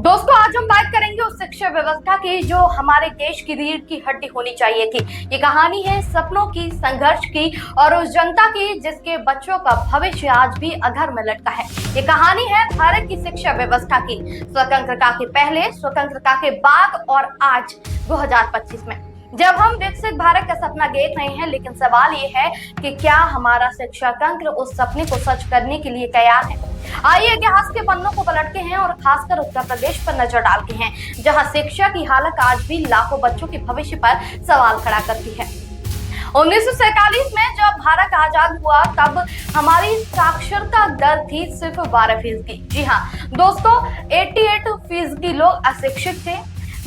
दोस्तों, आज हम बात करेंगे उस शिक्षा व्यवस्था की जो हमारे देश की रीढ़ की हड्डी होनी चाहिए थी। ये कहानी है सपनों की, संघर्ष की और उस जनता की जिसके बच्चों का भविष्य आज भी अधर में लटका है। ये कहानी है भारत की शिक्षा व्यवस्था की, स्वतंत्रता के पहले, स्वतंत्रता के बाद और आज 2025 में, जब हम विकसित भारत का सपना देख रहे हैं। लेकिन सवाल ये है कि क्या हमारा शिक्षा तंत्र उस सपने को सच करने के लिए तैयार है? आइए इतिहास के पन्नों को पलटते हैं और खासकर उत्तर प्रदेश पर नजर डालते हैं, जहां शिक्षा की हालत आज भी लाखों बच्चों के भविष्य पर सवाल खड़ा करती है। 1947 में जब भारत आजाद हुआ तब हमारी साक्षरता दर थी सिर्फ 12%। जी हाँ दोस्तों, 88% लोग अशिक्षित थे।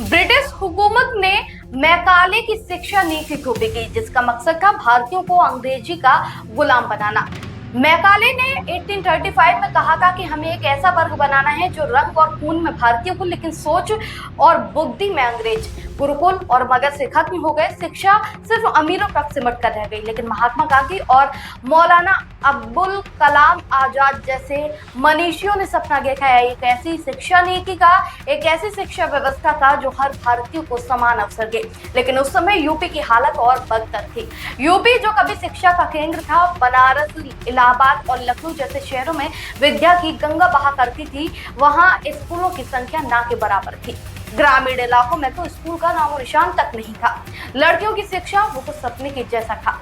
ब्रिटिश हुकूमत ने मैकाले की शिक्षा नीति थोपी गई, जिसका मकसद था भारतीयों को अंग्रेजी का गुलाम बनाना। मैकाले ने 1835 में कहा था कि हमें एक ऐसा वर्ग बनाना है जो रंग और खून में भारतीय हो, लेकिन सोच और बुद्धि में अंग्रेज। गुरुकुल और मगध से खत्म हो गए, शिक्षा सिर्फ अमीरों तक सिमट कर रह गई। लेकिन महात्मा गांधी और मौलाना अब्दुल कलाम आजाद जैसे मनीषियों ने सपना देखा है एक ऐसी शिक्षा नीति का, एक ऐसी शिक्षा व्यवस्था का जो हर भारतीय को समान अवसर दे। लेकिन उस समय यूपी की हालत और बदतर थी। यूपी जो कभी शिक्षा का केंद्र था, बनारस, इलाहाबाद और लखनऊ जैसे शहरों में विद्या की गंगा बहा करती थी, वहां स्कूलों की संख्या ना के बराबर थी। ग्रामीण इलाकों में तो स्कूल का नामो निशान तक नहीं था। लड़कियों की शिक्षा वो तो सपने के जैसा था।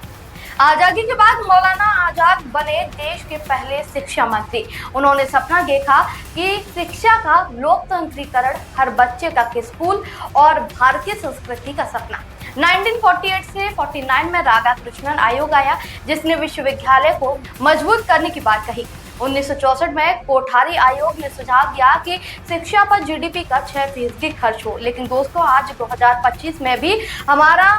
आजादी के बाद मौलाना आजाद बने देश के पहले शिक्षा मंत्री। उन्होंने सपना देखा कि शिक्षा का लोकतंत्रीकरण, हर बच्चे तक स्कूल और भारतीय संस्कृति का सपना। 1948 से 49 में राधाकृष्णन आयोग आया, जिसने विश्वविद्यालय को मजबूत करने की बात कही। 1964 में कोठारी आयोग ने सुझाव दिया कि शिक्षा पर जीडीपी का 6% खर्च हो। लेकिन दोस्तों, आज 2025 में भी हमारा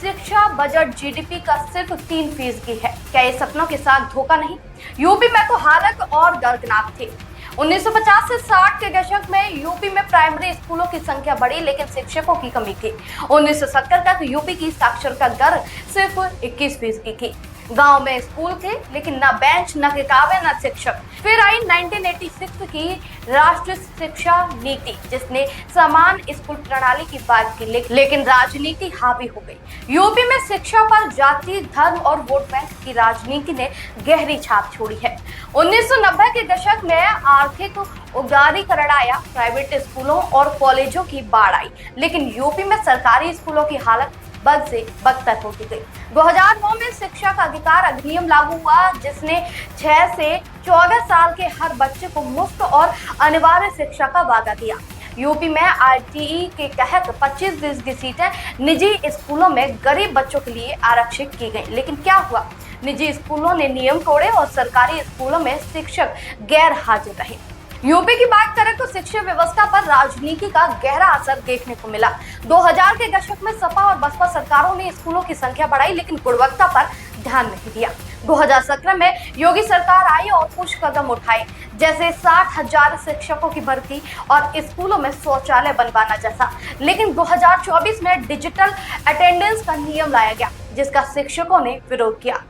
शिक्षा बजट जीडीपी का सिर्फ 3% है। क्या ये सपनों के साथ धोखा नहीं? यूपी में तो हालत और दर्दनाक थी। 1950 से 60 के दशक में यूपी में प्राइमरी स्कूलों की संख्या बढ़ी, लेकिन शिक्षकों की कमी थी। 1970 तक यूपी की साक्षरता दर सिर्फ 21% थी। गांव में स्कूल थे, लेकिन न बेंच, न किताबें, न शिक्षक। फिर आई 1986 की राष्ट्रीय शिक्षा नीति, जिसने समान स्कूल प्रणाली की बात की, लेकिन राजनीति हावी हो गई। यूपी में शिक्षा पर जाति, धर्म और वोट बैंक की राजनीति ने गहरी छाप छोड़ी है। 1990 के दशक में आर्थिक उदारीकरण आया, प्राइवेट स्कूलों और कॉलेजों की बाढ़ आई, लेकिन यूपी में सरकारी स्कूलों की हालत बद से बदतर होती गई। 2009 में शिक्षा का अधिकार अधिनियम लागू हुआ, जिसने 6 से 14 साल के हर बच्चे को मुफ्त और अनिवार्य शिक्षा का वादा दिया। यूपी में आरटीई के तहत 25% सीटें निजी स्कूलों में गरीब बच्चों के लिए आरक्षित की गई। लेकिन क्या हुआ? निजी स्कूलों ने नियम तोड़े और सरकारी स्कूलों में शिक्षक गैर हाजिर रहे। यूपी की बात करें तो शिक्षा व्यवस्था पर राजनीति का गहरा असर देखने को मिला। 2000 के दशक में सपा और बसपा सरकारों ने स्कूलों की संख्या बढ़ाई, लेकिन गुणवत्ता पर ध्यान नहीं दिया। 2017 में योगी सरकार आई और कुछ कदम उठाए, जैसे 60,000 शिक्षकों की भर्ती और स्कूलों में शौचालय बनवाना जैसा। लेकिन 2024 में डिजिटल अटेंडेंस का नियम लाया गया, जिसका शिक्षकों ने विरोध किया।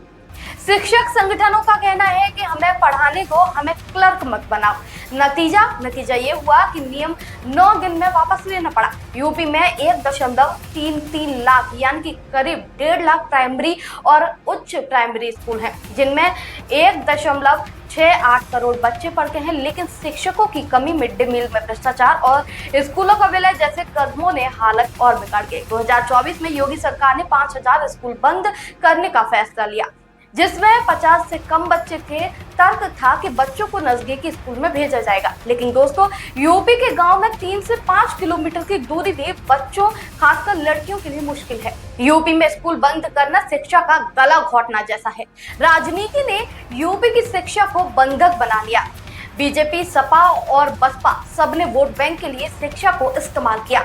शिक्षक संगठनों का कहना है कि हमें पढ़ाने को, हमें क्लर्क मत बनाओ। नतीजा ये हुआ कि नियम 9 दिन में वापस लेना पड़ा। यूपी में 1.33 लाख यानी कि करीब 1.5 लाख प्राइमरी और उच्च प्राइमरी स्कूल हैं, जिनमें 1.68 करोड़ बच्चे पढ़ते हैं। लेकिन शिक्षकों की कमी, मिड डे मील में भ्रष्टाचार और स्कूलों का विलय जैसे कदमों ने हालत और बिगाड़ गई। 2024 में योगी सरकार ने 5,000 स्कूल बंद करने का फैसला लिया, जिसमें 50 से कम बच्चे थे। तर्क था कि बच्चों को नजदीकी स्कूल में भेजा जाएगा। लेकिन दोस्तों, यूपी के गांव में 3 से 5 किलोमीटर की दूरी भी बच्चों, खासकर लड़कियों के लिए मुश्किल है। यूपी में स्कूल बंद करना शिक्षा का गला घोटना जैसा है। राजनीति ने यूपी की शिक्षा को बंधक बना लिया। बीजेपी, सपा और बसपा सबने वोट बैंक के लिए शिक्षा को इस्तेमाल किया।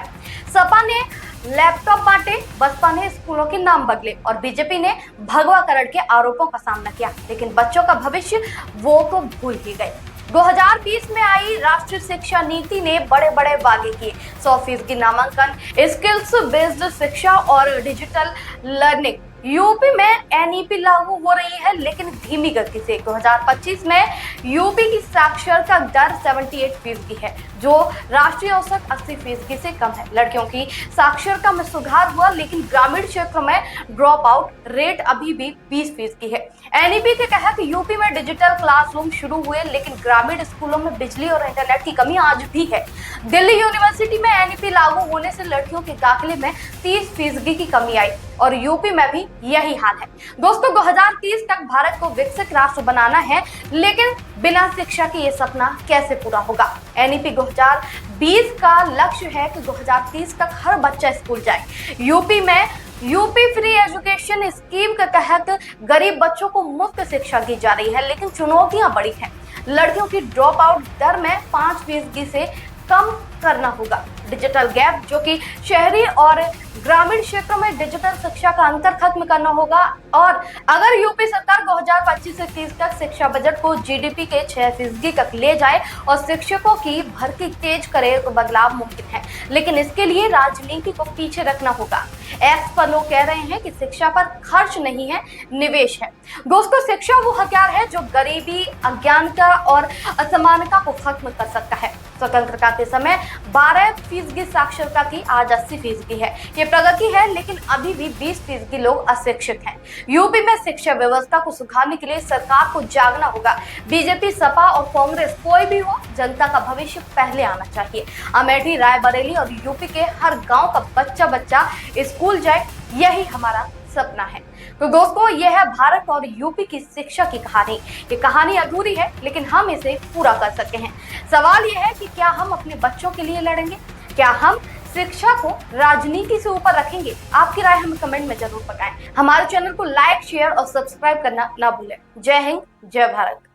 सपा ने लैपटॉप बांटे, बसपा ने स्कूलों के नाम बदले और बीजेपी ने भगवाकरण के आरोपों का सामना किया। लेकिन बच्चों का भविष्य वो तो भूल ही गए। 2020 में आई राष्ट्रीय शिक्षा नीति ने बड़े बड़े वादे किए। 100% नामांकन, स्किल्स बेस्ड शिक्षा और डिजिटल लर्निंग। यूपी में एनईपी लागू हो रही है लेकिन धीमी गति से। 2025 में यूपी की साक्षरता दर 78% है, जो राष्ट्रीय औसत 80% से कम है। लड़कियों की साक्षरता में सुधार हुआ लेकिन ग्रामीण क्षेत्रों में ड्रॉप आउट रेट अभी भी 20% है। एनईपी के तहत यूपी में डिजिटल क्लासरूम शुरू हुए लेकिन ग्रामीण स्कूलों में बिजली और इंटरनेट की कमी आज भी है। दिल्ली यूनिवर्सिटी में एनईपी लागू होने से लड़कियों के दाखिले में 30% की कमी आई और यूपी में भी यही हाल है। दोस्तों, 2030 तक भारत को विकसित राष्ट्र बनाना है, लेकिन बिना शिक्षा के ये सपना कैसे पूरा होगा? एनईपी 2020 का लक्ष्य है कि 2030 तक हर बच्चा स्कूल जाए। यूपी में यूपी फ्री एजुकेशन स्कीम के तहत गरीब बच्चों को मुफ्त शिक्षा दी जा रही है, लेकिन चुनौतियां बड़ी हैं। लड़कियों की ड्रॉप आउट दर में 5% से कम करना होगा। डिजिटल गैप, जो कि शहरी और ग्रामीण क्षेत्रों में डिजिटल शिक्षा का अंतर खत्म करना होगा। और अगर यूपी सरकार 2025 से 30 तक शिक्षा बजट को जीडीपी के 6% तक ले जाए और शिक्षकों की भर्ती तेज करे तो बदलाव मुमकिन है, लेकिन इसके लिए राजनीति को पीछे रखना होगा। एक्स पर लोग कह रहे हैं कि शिक्षा पर खर्च नहीं है, निवेश है। दोस्तों, शिक्षा वो हथियार है जो गरीबी, अज्ञानता और असमानता को खत्म कर सकता है। स्वतंत्रता के समय 12% साक्षरता थी, आज 80% है। ये प्रगति है, लेकिन अभी भी 20% लोग अशिक्षित हैं। यूपी में शिक्षा व्यवस्था को सुधारने के लिए सरकार को जागना होगा। बीजेपी, सपा और कांग्रेस, कोई भी हो, जनता का भविष्य पहले आना चाहिए। अमेठी, रायबरेली और यूपी के हर गांव का बच्चा स्कूल जाए, यही हमारा सपना है। तो दोस्तों, यह है भारत और यूपी की शिक्षा की कहानी। ये कहानी अधूरी है, लेकिन हम इसे पूरा कर सकते हैं। सवाल यह है कि क्या हम अपने बच्चों के लिए लड़ेंगे? क्या हम शिक्षा को राजनीति से ऊपर रखेंगे? आपकी राय हमें कमेंट में जरूर बताएं। हमारे चैनल को लाइक, शेयर और सब्सक्राइब करना ना भूलें। जय हिंद, जय भारत।